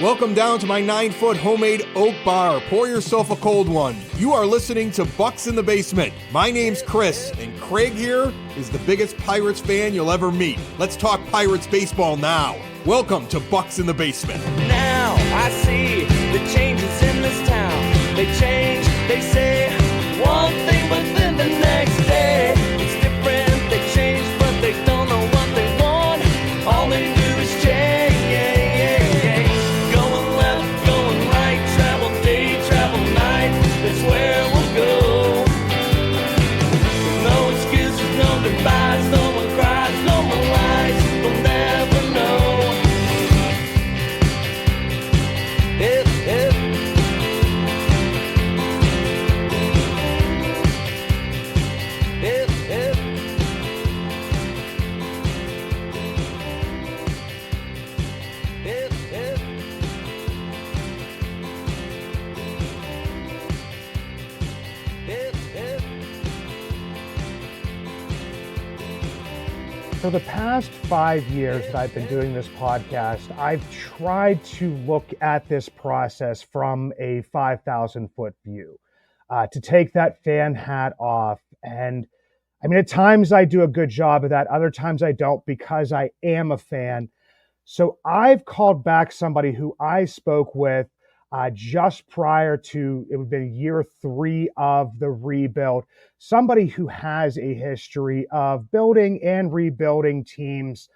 Welcome down to my 9-foot homemade oak bar. Pour yourself a cold one. You are listening to Bucs in the Basement. My name's Chris, and Craig here is the biggest Pirates fan you'll ever meet. Let's talk Pirates baseball now. Welcome to Bucs in the Basement. Now I see the changes in this town. They change, they say one thing, but then the next day it's different. They change, but they don't know what they want. All they do is change. Going left, going right, travel day, travel night. That's where we'll go. No excuses, no goodbyes, no one cries, no more lies. We'll never know. For the past 5 years that I've been doing this podcast, I've tried to look at this process from a 5,000-foot view, to take that fan hat off. And I mean, at times I do a good job of that. Other times I don't, because I am a fan. So I've called back somebody who I spoke with just prior to, it would be year 3 of the rebuild, somebody who has a history of building and rebuilding teams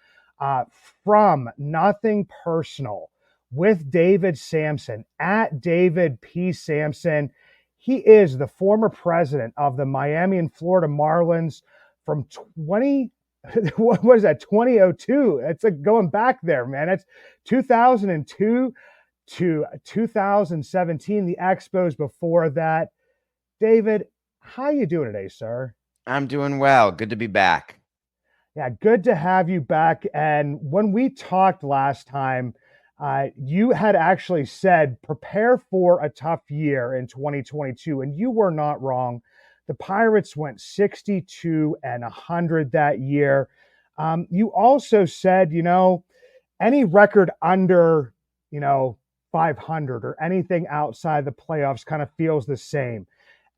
from nothing personal, with David Samson at David P. Samson. He is the former president of the Miami and Florida Marlins from 2002. It's like going back there, man. It's 2002 to 2017, the Expos before that. David, how you doing today, sir? I'm doing well. Good to be back. Yeah, good to have you back. And when we talked last time, you had actually said, prepare for a tough year in 2022, and you were not wrong. The Pirates went 62-100 that year. You also said, any record under, 500 or anything outside the playoffs kind of feels the same.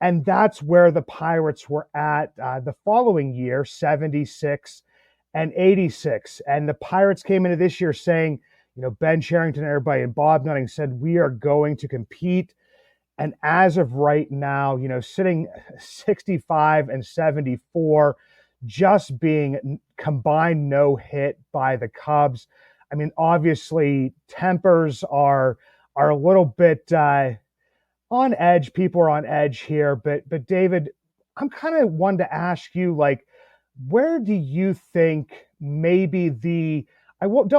And that's where the Pirates were at the following year, 76-86. And the Pirates came into this year saying, Ben Cherington, everybody, and Bob Nutting said, we are going to compete. And as of right now, sitting 65-74, just being combined no hit by the Cubs. I mean, obviously, tempers are a little bit on edge. People are on edge here. But David, I'm kind of one to ask you, where do you think maybe don't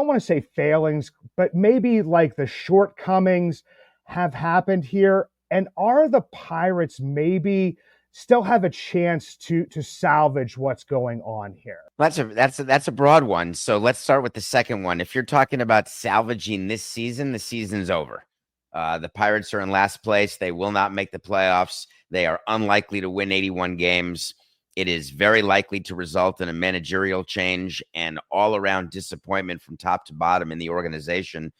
want to say failings, but maybe the shortcomings have happened here? And are the Pirates maybe still have a chance to salvage what's going on here? That's a broad one. So let's start with the second one. If you're talking about salvaging this season, the season's over. The Pirates are in last place. They will not make the playoffs. They are unlikely to win 81 games. It is very likely to result in a managerial change and all-around disappointment from top to bottom in the organization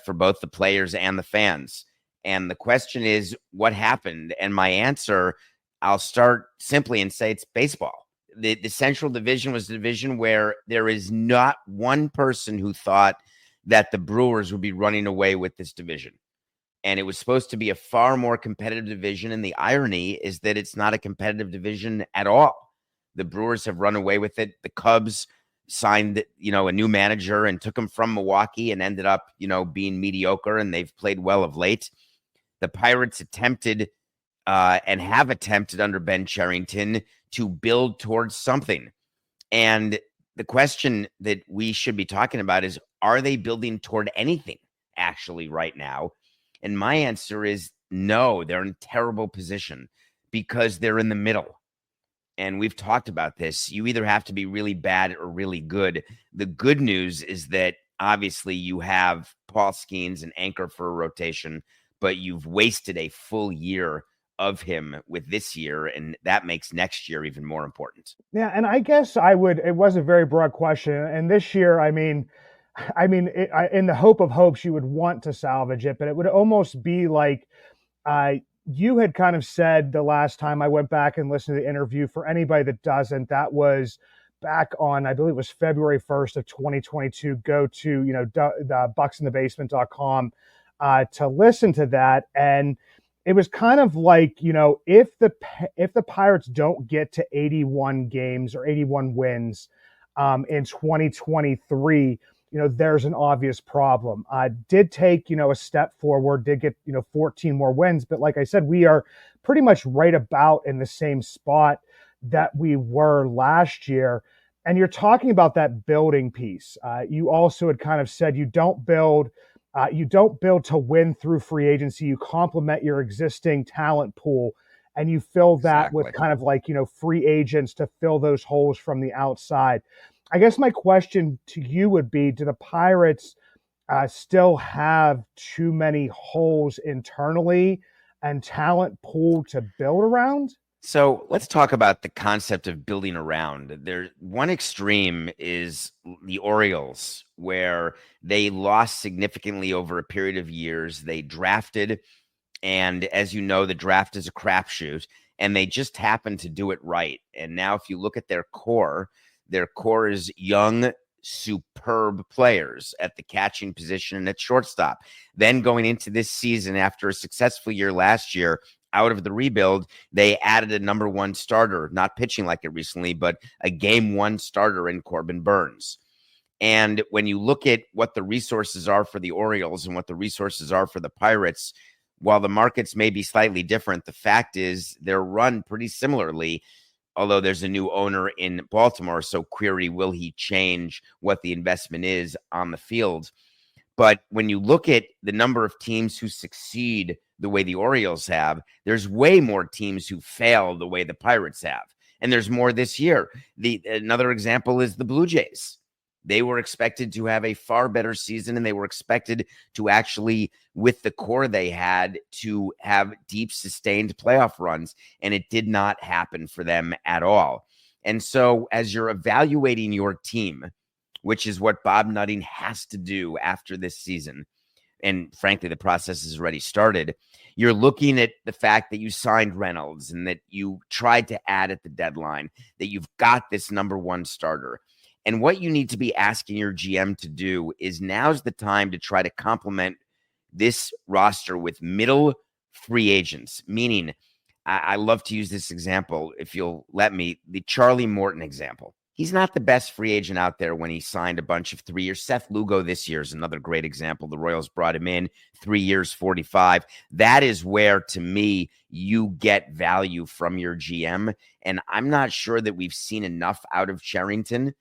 for both the players and the fans. And the question is, what happened? And my answer, I'll start simply and say it's baseball. The Central Division was a division where there is not one person who thought that the Brewers would be running away with this division. And it was supposed to be a far more competitive division. And the irony is that it's not a competitive division at all. The Brewers have run away with it. The Cubs signed, a new manager and took him from Milwaukee and ended up, being mediocre, and they've played well of late. The Pirates attempted and have attempted under Ben Cherington to build towards something. And the question that we should be talking about is, are they building toward anything actually right now? And my answer is no, they're in a terrible position because they're in the middle. And we've talked about this. You either have to be really bad or really good. The good news is that obviously you have Paul Skeens, an anchor for a rotation, but you've wasted a full year of him with this year, and that makes next year even more important. Yeah, and I guess it was a very broad question. And this year, I mean, I mean, in the hope of hopes, you would want to salvage it, but it would almost be like uh, you had kind of said the last time I went back and listened to the interview. For anybody that doesn't, that was back on, I believe it was February 1st of 2022. Go to, the bucsinthebasement.com to listen to that. And it was kind of like, if the Pirates don't get to 81 games or 81 wins in 2023, there's an obvious problem. Did take, a step forward, did get, 14 more wins. But like I said, we are pretty much right about in the same spot that we were last year. And you're talking about that building piece. You also had kind of said you don't build to win through free agency. You complement your existing talent pool and you fill that with kind of like, free agents to fill those holes from the outside. I guess my question to you would be, do the Pirates still have too many holes internally and talent pool to build around? So let's talk about the concept of building around. There, one extreme is the Orioles, where they lost significantly over a period of years. They drafted, and as you know, the draft is a crapshoot, and they just happened to do it right. And now, if you look at their core is young, superb players at the catching position and at shortstop. Then going into this season, after a successful year last year, out of the rebuild, they added a number one starter, not pitching like it recently, but a game one starter in Corbin Burns. And when you look at what the resources are for the Orioles and what the resources are for the Pirates, while the markets may be slightly different, the fact is they're run pretty similarly, although there's a new owner in Baltimore. So query, will he change what the investment is on the field? But when you look at the number of teams who succeed the way the Orioles have, there's way more teams who fail the way the Pirates have. And there's more this year. Another example is the Blue Jays. They were expected to have a far better season, and they were expected to actually, with the core they had, to have deep, sustained playoff runs. And it did not happen for them at all. And so as you're evaluating your team, which is what Bob Nutting has to do after this season, and frankly, the process has already started, you're looking at the fact that you signed Reynolds and that you tried to add at the deadline, that you've got this number one starter. And what you need to be asking your GM to do is, now's the time to try to complement this roster with middle free agents, meaning I love to use this example, if you'll let me, the Charlie Morton example. He's not the best free agent out there when he signed a bunch of 3 years. Seth Lugo this year is another great example. The Royals brought him in, 3 years, 45. That is where, to me, you get value from your GM. And I'm not sure that we've seen enough out of Cherington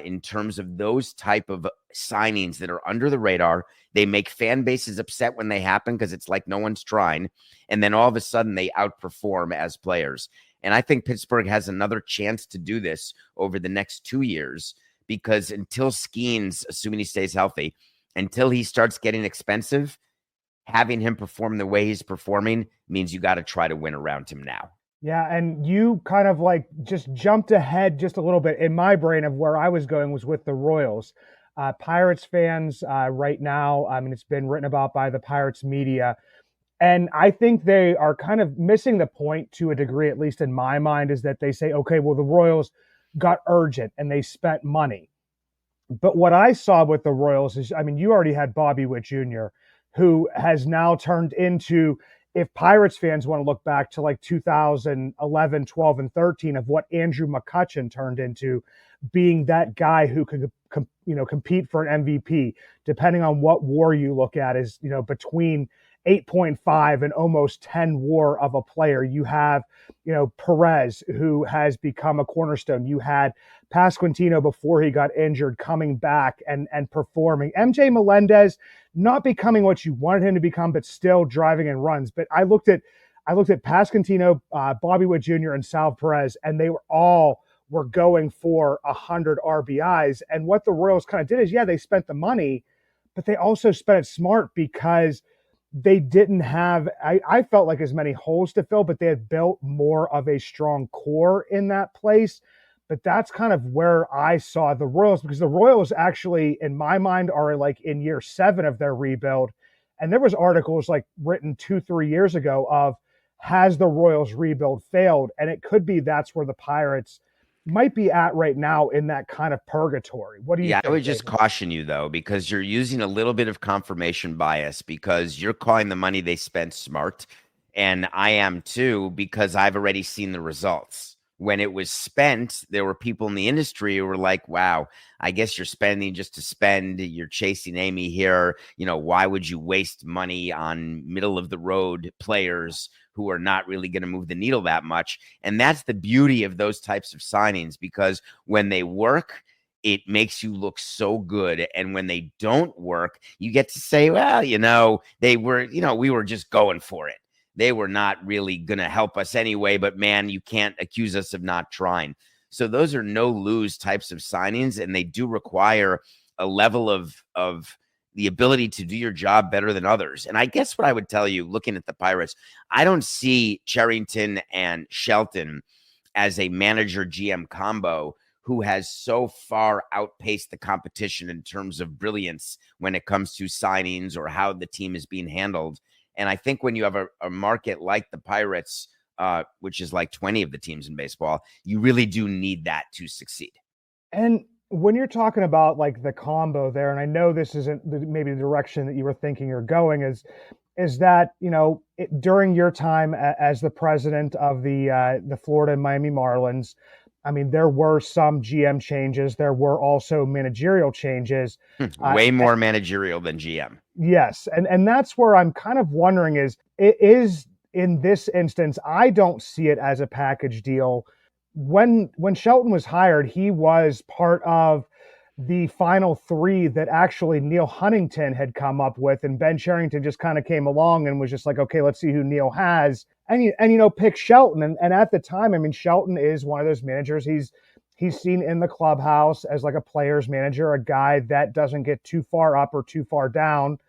in terms of those type of signings that are under the radar. They make fan bases upset when they happen because it's like no one's trying. And then all of a sudden they outperform as players. And I think Pittsburgh has another chance to do this over the next 2 years, because until Skeens, assuming he stays healthy, until he starts getting expensive, having him perform the way he's performing means you got to try to win around him now. Yeah, and you kind of like just jumped ahead just a little bit in my brain of where I was going was with the Royals. Pirates fans right now, I mean, it's been written about by the Pirates media. And I think they are kind of missing the point to a degree, at least in my mind, is that they say, okay, well, the Royals got urgent and they spent money. But what I saw with the Royals is, I mean, you already had Bobby Witt Jr., who has now turned into, if Pirates fans want to look back to like 2011, 12, and 13 of what Andrew McCutchen turned into, being that guy who could compete for an MVP, depending on what WAR you look at, is between 8.5 and almost 10 WAR of a player. You have, Perez, who has become a cornerstone. You had Pasquantino before he got injured coming back and performing. MJ Melendez not becoming what you wanted him to become, but still driving in runs. But I looked at Pasquantino, Bobby Witt Jr., and Sal Perez, and they were going for 100 RBIs. And what the Royals kind of did is, yeah, they spent the money, but they also spent it smart, because they didn't have, I felt like, as many holes to fill, but they had built more of a strong core in that place. But that's kind of where I saw the Royals, because the Royals actually, in my mind, are like in year 7 of their rebuild. And there was articles like written 2-3 years ago of, has the Royals rebuild failed? And it could be that's where the Pirates might be at right now, in that kind of purgatory. What do you Yeah, think, I would just David? caution you though, because you're using a little bit of confirmation bias because you're calling the money they spent smart. And I am too, because I've already seen the results. When it was spent, there were people in the industry who were like, wow, I guess you're spending just to spend. You're chasing Amy here. You know, why would you waste money on middle of the road players who are not really going to move the needle that much? And that's the beauty of those types of signings, because when they work, it makes you look so good. And when they don't work, you get to say, well, you know, they were, you know, we were just going for it. They were not really going to help us anyway, but man, you can't accuse us of not trying. So those are no lose types of signings, and they do require a level of the ability to do your job better than others. And I guess what I would tell you, looking at the Pirates, I don't see Cherington and Shelton as a manager GM combo who has so far outpaced the competition in terms of brilliance when it comes to signings or how the team is being handled. And I think when you have a market like the Pirates, which is like 20 of the teams in baseball, you really do need that to succeed. And when you're talking about like the combo there, and I know this isn't maybe the direction that you were thinking or going, is that, you know, during your time as the president of the Florida and Miami Marlins, I mean, there were some GM changes. There were also managerial changes. Way more managerial than GM. Yes. And that's where I'm kind of wondering is in this instance, I don't see it as a package deal. When Shelton was hired, he was part of the final 3 that actually Neil Huntington had come up with, and Ben Cherington just kind of came along and was just like, okay, let's see who Neil has. And pick Shelton. And at the time, I mean, Shelton is one of those managers. He's seen in the clubhouse as like a player's manager, a guy that doesn't get too far up or too far down.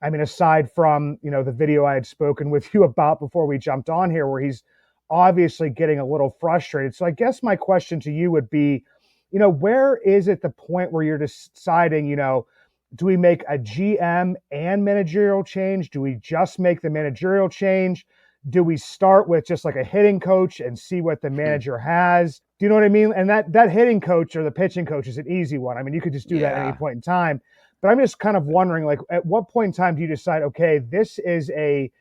I mean, aside from, you know, the video I had spoken with you about before we jumped on here, where he's obviously getting a little frustrated. So I guess my question to you would be, you know, where is it the point where you're deciding, you know, do we make a GM and managerial change? Do we just make the managerial change? Do we start with just like a hitting coach and see what the manager has? Do you know what I mean? And that hitting coach or the pitching coach is an easy one. I mean, you could just do that at any point in time. But I'm just kind of wondering, like, at what point in time do you decide, okay, this is a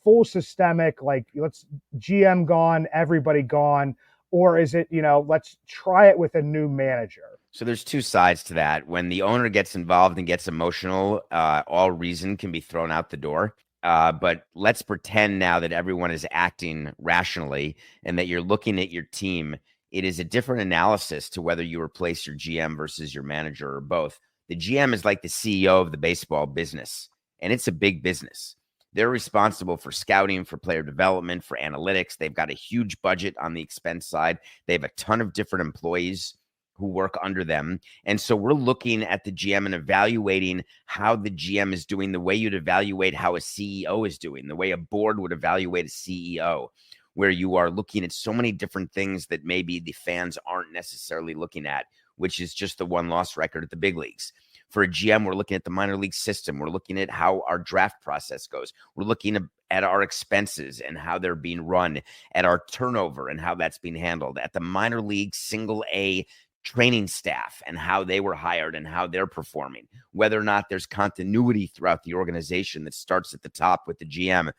full systemic, like, let's GM gone, everybody gone, or is it, you know, let's try it with a new manager? So there's 2 sides to that. When the owner gets involved and gets emotional, all reason can be thrown out the door. But let's pretend now that everyone is acting rationally and that you're looking at your team. It is a different analysis to whether you replace your GM versus your manager or both. The GM is like the CEO of the baseball business, and it's a big business. They're responsible for scouting, for player development, for analytics. They've got a huge budget on the expense side. They have a ton of different employees who work under them. And so we're looking at the GM and evaluating how the GM is doing the way you'd evaluate how a CEO is doing, the way a board would evaluate a CEO, where you are looking at so many different things that maybe the fans aren't necessarily looking at, which is just the 1-loss record at the big leagues. For a GM, we're looking at the minor league system. We're looking at how our draft process goes. We're looking at our expenses and how they're being run, at our turnover and how that's being handled, at the minor league single A training staff and how they were hired and how they're performing, whether or not there's continuity throughout the organization that starts at the top with the GM,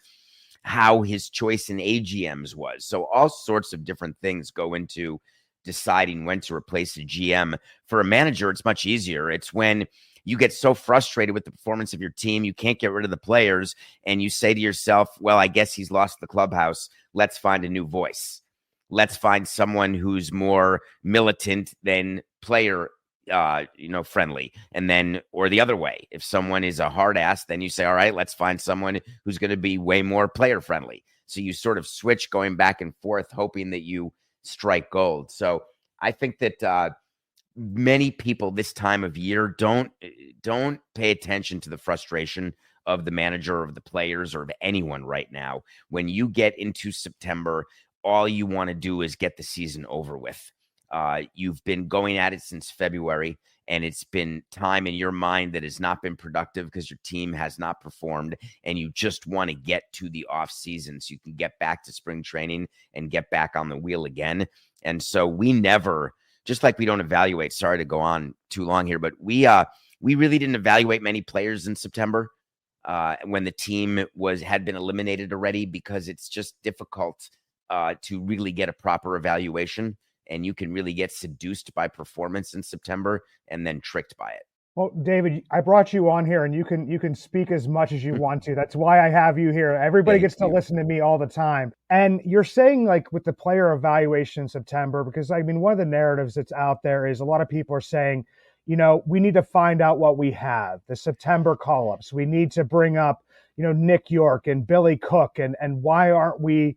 how his choice in AGMs was. So all sorts of different things go into deciding when to replace a GM. For a manager, it's much easier. It's when you get so frustrated with the performance of your team, you can't get rid of the players, and you say to yourself, well, I guess he's lost the clubhouse. Let's find a new voice. Let's find someone who's more militant than player friendly. And then, or the other way, if someone is a hard ass, then you say, all right, let's find someone who's going to be way more player friendly. So you sort of switch going back and forth, hoping that you strike gold. So I think that many people this time of year don't pay attention to the frustration of the manager, of the players, or of anyone right now. When you get into September, all you want to do is get the season over with. You've been going at it since February, and it's been time in your mind that has not been productive because your team has not performed, and you just want to get to the off season so you can get back to spring training and get back on the wheel again. And so we never, just like we don't evaluate, sorry to go on too long here, but we really didn't evaluate many players in September when the team had been eliminated already, because it's just difficult to really get a proper evaluation. And you can really get seduced by performance in September and then tricked by it. Well, David, I brought you on here, and you can speak as much as you want to. That's why I have you here. Everybody gets to listen to me all the time. And you're saying, like, with the player evaluation in September, because I mean, one of the narratives that's out there is a lot of people are saying, we need to find out what we have, the September call-ups. We need to bring up, Nick York and Billy Cook, and why aren't we,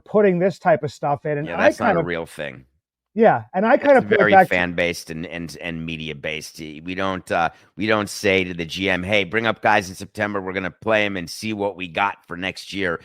putting this type of stuff in? And yeah, that's not a real thing. Yeah, and I kind of put very it back fan based and media based. We don't say to the GM, "Hey, bring up guys in September. We're going to play them and see what we got for next year."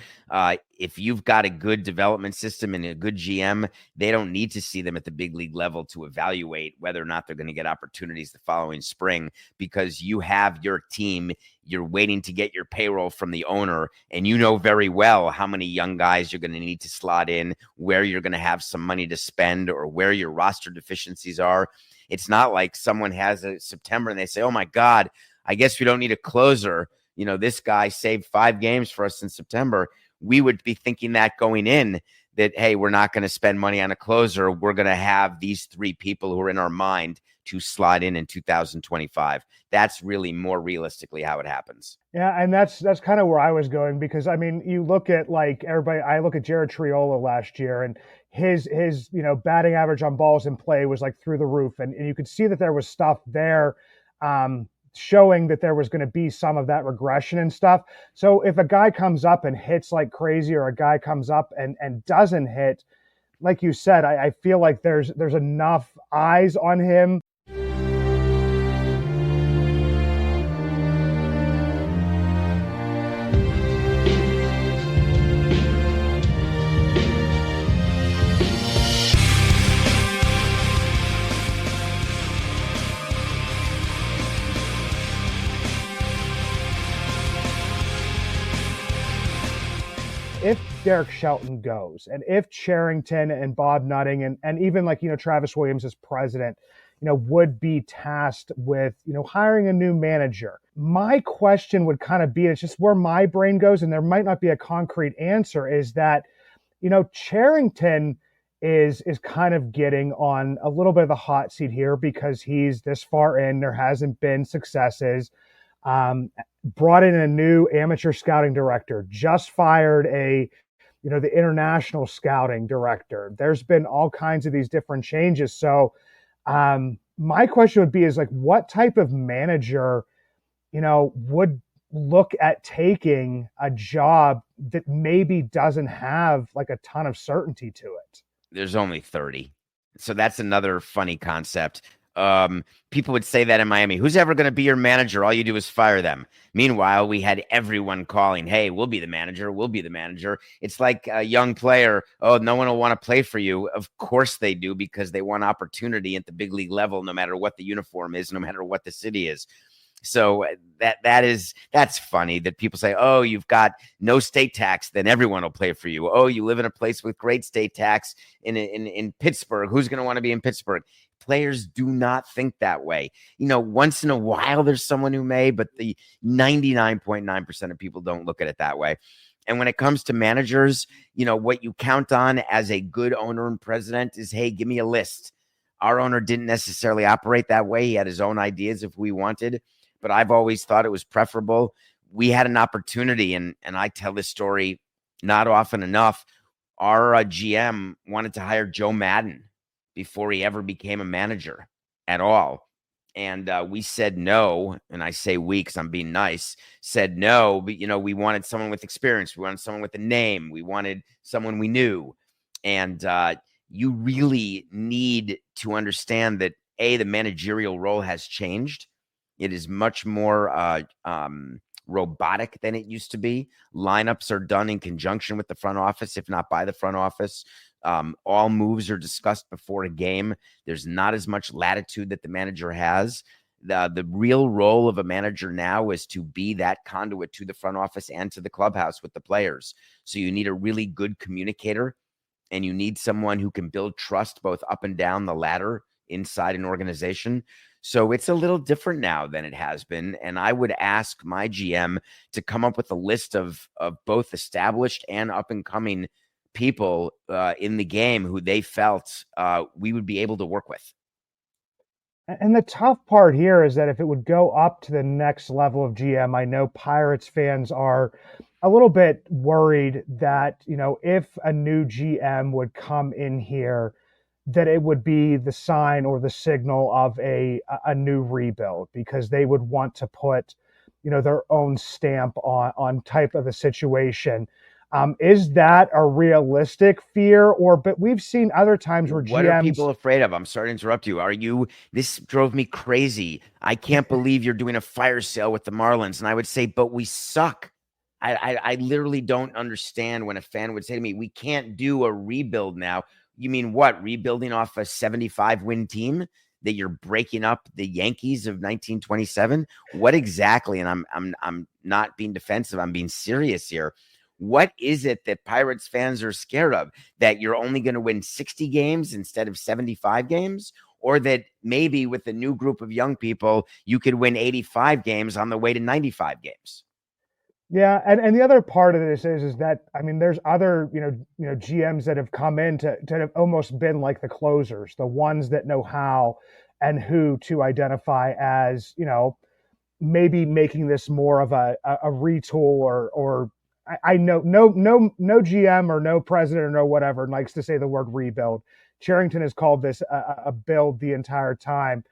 If you've got a good development system and a good GM, they don't need to see them at the big league level to evaluate whether or not they're going to get opportunities the following spring, because you have your team. You're waiting to get your payroll from the owner, and you know very well how many young guys you're going to need to slot in, where you're going to have some money to spend, or where your roster deficiencies are. It's not like someone has a September and they say, "Oh my God, I guess we don't need a closer. This guy saved 5 games for us in September." We would be thinking that going in, that, hey, we're not going to spend money on a closer. We're going to have these 3 people who are in our mind to slide in 2025. That's really more realistically how it happens. Yeah, and that's kind of where I was going, because I mean, you look at, like, everybody. I look at Jared Triola last year, and his batting average on balls in play was like through the roof, and you could see that there was stuff there showing that there was going to be some of that regression and stuff. So if a guy comes up and hits like crazy, or a guy comes up and doesn't hit, like you said, I feel like there's enough eyes on him. If Derek Shelton goes, and if Cherington and Bob Nutting and even, like, Travis Williams as president, would be tasked with, hiring a new manager, my question would kind of be, it's just where my brain goes, and there might not be a concrete answer, is that, Cherington is kind of getting on a little bit of the hot seat here because he's this far in. There hasn't been successes. Brought in a new amateur scouting director, just fired the international scouting director. There's been all kinds of these different changes. So my question would be, is like, what type of manager, would look at taking a job that maybe doesn't have like a ton of certainty to it? There's only 30. So that's another funny concept. People would say that in Miami, who's ever going to be your manager? All you do is fire them. Meanwhile, we had everyone calling, "Hey, we'll be the manager. We'll be the manager." It's like a young player. "Oh, no one will want to play for you." Of course they do, because they want opportunity at the big league level, no matter what the uniform is, no matter what the city is. So that's funny that people say, "Oh, you've got no state tax, then everyone will play for you. Oh, you live in a place with great state tax in Pittsburgh. Who's going to want to be in Pittsburgh?" Players do not think that way. Once in a while there's someone who may, but the 99.9% of people don't look at it that way. And when it comes to managers, what you count on as a good owner and president is, hey, give me a list. Our owner didn't necessarily operate that way. He had his own ideas if we wanted, but I've always thought it was preferable. We had an opportunity, and I tell this story not often enough. Our GM wanted to hire Joe Madden before he ever became a manager at all. And we said no. And I say we because I'm being nice, said no. But, we wanted someone with experience. We wanted someone with a name. We wanted someone we knew. And you really need to understand that, A, the managerial role has changed. It is much more robotic than it used to be. Lineups are done in conjunction with the front office, if not by the front office. All moves are discussed before a game. There's not as much latitude that the manager has. The real role of a manager now is to be that conduit to the front office and to the clubhouse with the players. So you need a really good communicator, and you need someone who can build trust both up and down the ladder inside an organization. So it's a little different now than it has been. And I would ask my GM to come up with a list of both established and up and coming people in the game who they felt we would be able to work with. And the tough part here is that if it would go up to the next level of GM, I know Pirates fans are a little bit worried that, if a new GM would come in here, that it would be the sign or the signal of a new rebuild, because they would want to put, their own stamp on type of the situation. Is that a realistic fear? But we've seen other times where what GMs... are people afraid of? I'm sorry to interrupt you. This drove me crazy. I can't believe you're doing a fire sale with the Marlins. And I would say, but we suck. I literally don't understand when a fan would say to me, we can't do a rebuild now. You mean what? Rebuilding off a 75-win team that you're breaking up the Yankees of 1927? What exactly? And I'm not being defensive. I'm being serious here. What is it that Pirates fans are scared of? That you're only going to win 60 games instead of 75 games? Or that maybe with a new group of young people, you could win 85 games on the way to 95 games? Yeah, and the other part of this is that, I mean, there's other GMs that have come in to have almost been like the closers, the ones that know how and who to identify as maybe making this more of a retool or I know no GM or no president or no whatever likes to say the word rebuild. Charrington has called this a build the entire time.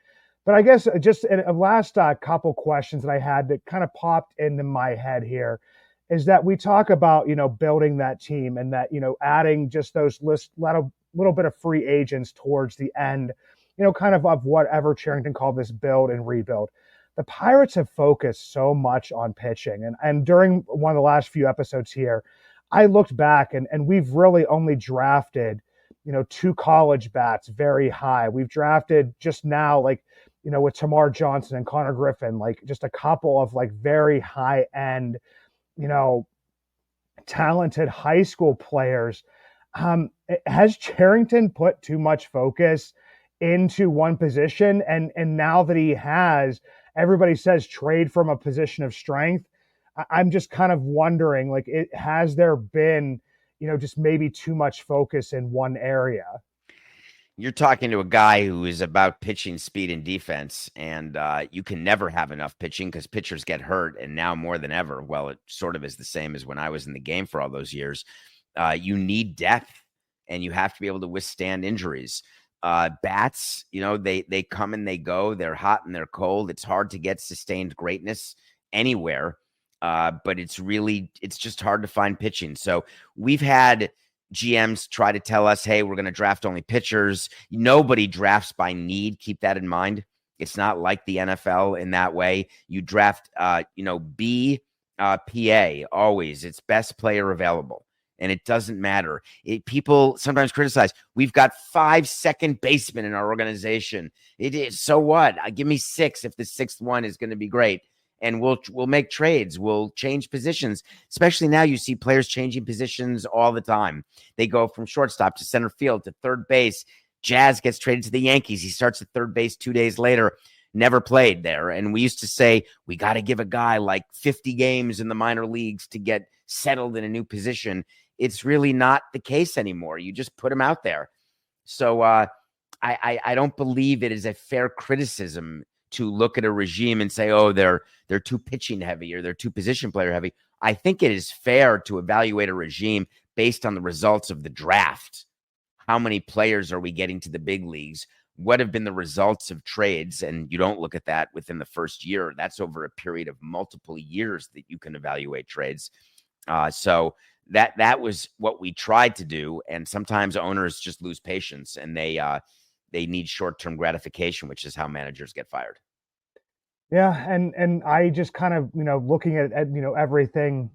But I guess just a last couple questions that I had that kind of popped into my head here is that we talk about, building that team and that, adding just those little bit of free agents towards the end, kind of whatever Charrington called this build and rebuild. The Pirates have focused so much on pitching. And during one of the last few episodes here, I looked back and we've really only drafted, 2 college bats very high. We've drafted just now, with Tamar Johnson and Connor Griffin, just a couple of very high end, talented high school players. Has Charrington put too much focus into one position? And now that he has, everybody says trade from a position of strength. I'm just kind of wondering, has there been, just maybe too much focus in one area? You're talking to a guy who is about pitching, speed, and defense, and you can never have enough pitching because pitchers get hurt, and now more than ever, well, it sort of is the same as when I was in the game for all those years. You need depth, and you have to be able to withstand injuries. Bats, they come and they go. They're hot and they're cold. It's hard to get sustained greatness anywhere, but it's just hard to find pitching. So we've had GMs try to tell us, hey, we're going to draft only pitchers. Nobody drafts by need. Keep that in mind. It's not like the NFL in that way. You draft, PA always. It's best player available. And it doesn't matter. People sometimes criticize, we've got 5 second basemen in our organization. It is, so what? Give me 6 if the 6th one is going to be great. And we'll make trades. We'll change positions. Especially now, you see players changing positions all the time. They go from shortstop to center field to third base. Jazz gets traded to the Yankees. He starts at third base 2 days later. Never played there. And we used to say, we got to give a guy 50 games in the minor leagues to get settled in a new position. It's really not the case anymore. You just put him out there. So I don't believe it is a fair criticism to look at a regime and say, oh, they're too pitching heavy or they're too position player heavy. I think it is fair to evaluate a regime based on the results of the draft. How many players are we getting to the big leagues? What have been the results of trades? And you don't look at that within the first year. That's over a period of multiple years that you can evaluate trades. So that was what we tried to do. And sometimes owners just lose patience and they need short-term gratification, which is how managers get fired. Yeah, and I just kind of looking at everything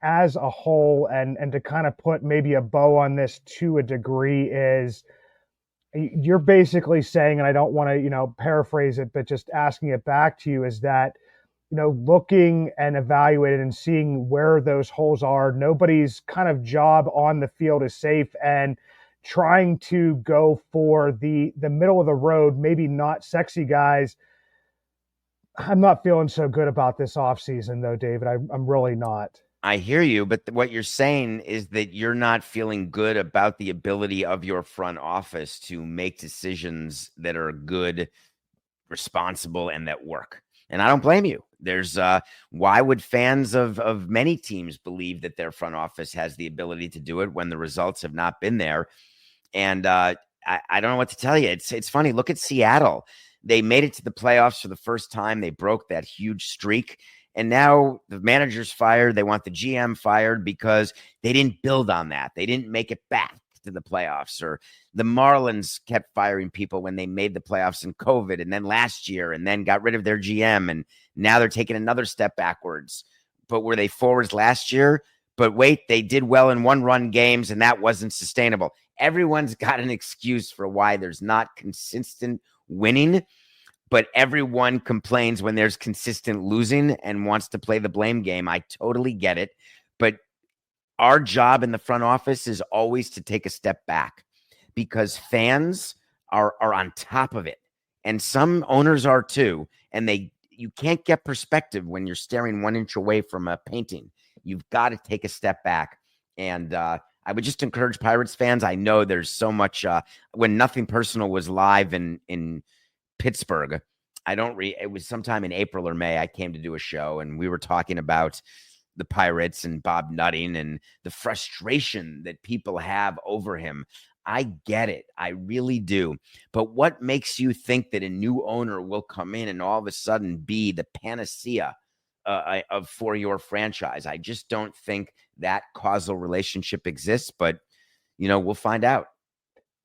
as a whole, and to kind of put maybe a bow on this to a degree, is you're basically saying, and I don't want to, paraphrase it, but just asking it back to you, is that, looking and evaluating and seeing where those holes are, nobody's kind of job on the field is safe, and trying to go for the middle of the road, maybe not sexy guys. I'm not feeling so good about this offseason, though, David. I'm really not. I hear you, but what you're saying is that you're not feeling good about the ability of your front office to make decisions that are good, responsible, and that work. And I don't blame you. There's why would fans of many teams believe that their front office has the ability to do it when the results have not been there? And I don't know what to tell you. It's funny. Look at Seattle. They made it to the playoffs for the first time. They broke that huge streak. And now the manager's fired. They want the GM fired because they didn't build on that. They didn't make it back to the playoffs. Or the Marlins kept firing people when they made the playoffs in COVID, and then last year, and then got rid of their GM. And now they're taking another step backwards. But were they forwards last year? But wait, they did well in one-run games, and that wasn't sustainable. Everyone's got an excuse for why there's not consistent winning. But everyone complains when there's consistent losing and wants to play the blame game. I totally get it. But our job in the front office is always to take a step back, because fans are on top of it. And some owners are too. And you can't get perspective when you're staring 1 inch away from a painting. You've got to take a step back. And I would just encourage Pirates fans. I know there's so much when Nothing Personal was live in Pittsburgh. It was sometime in April or May. I came to do a show, and we were talking about the Pirates and Bob Nutting and the frustration that people have over him. I get it. I really do. But what makes you think that a new owner will come in and all of a sudden be the panacea for your franchise? I just don't think that causal relationship exists, but we'll find out.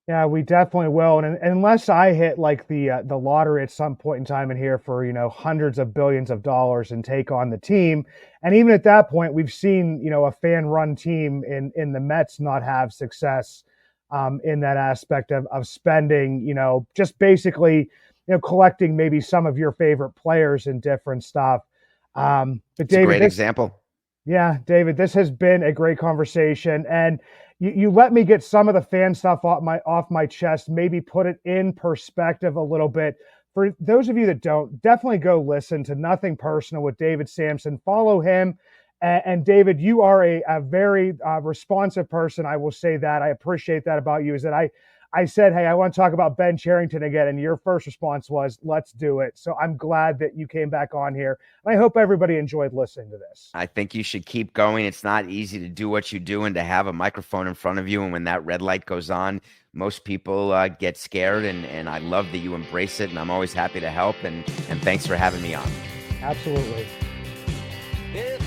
Yeah, we definitely will. And unless I hit like the lottery at some point in time in here for, hundreds of billions of dollars and take on the team. And even at that point, we've seen, a fan run team in the Mets not have success in that aspect of spending, just basically, collecting maybe some of your favorite players and different stuff. But It's David, a great example. Yeah, David, this has been a great conversation, and you let me get some of the fan stuff off my chest, maybe put it in perspective a little bit. For those of you that don't, definitely go listen to Nothing Personal with David Samson. Follow him. And David, you are a very responsive person. I will say that. I appreciate that about you, is that I said, hey, I want to talk about Ben Cherington again. And your first response was, let's do it. So I'm glad that you came back on here. And I hope everybody enjoyed listening to this. I think you should keep going. It's not easy to do what you do and to have a microphone in front of you. And when that red light goes on, most people get scared. And I love that you embrace it. And I'm always happy to help. And thanks for having me on. Absolutely. If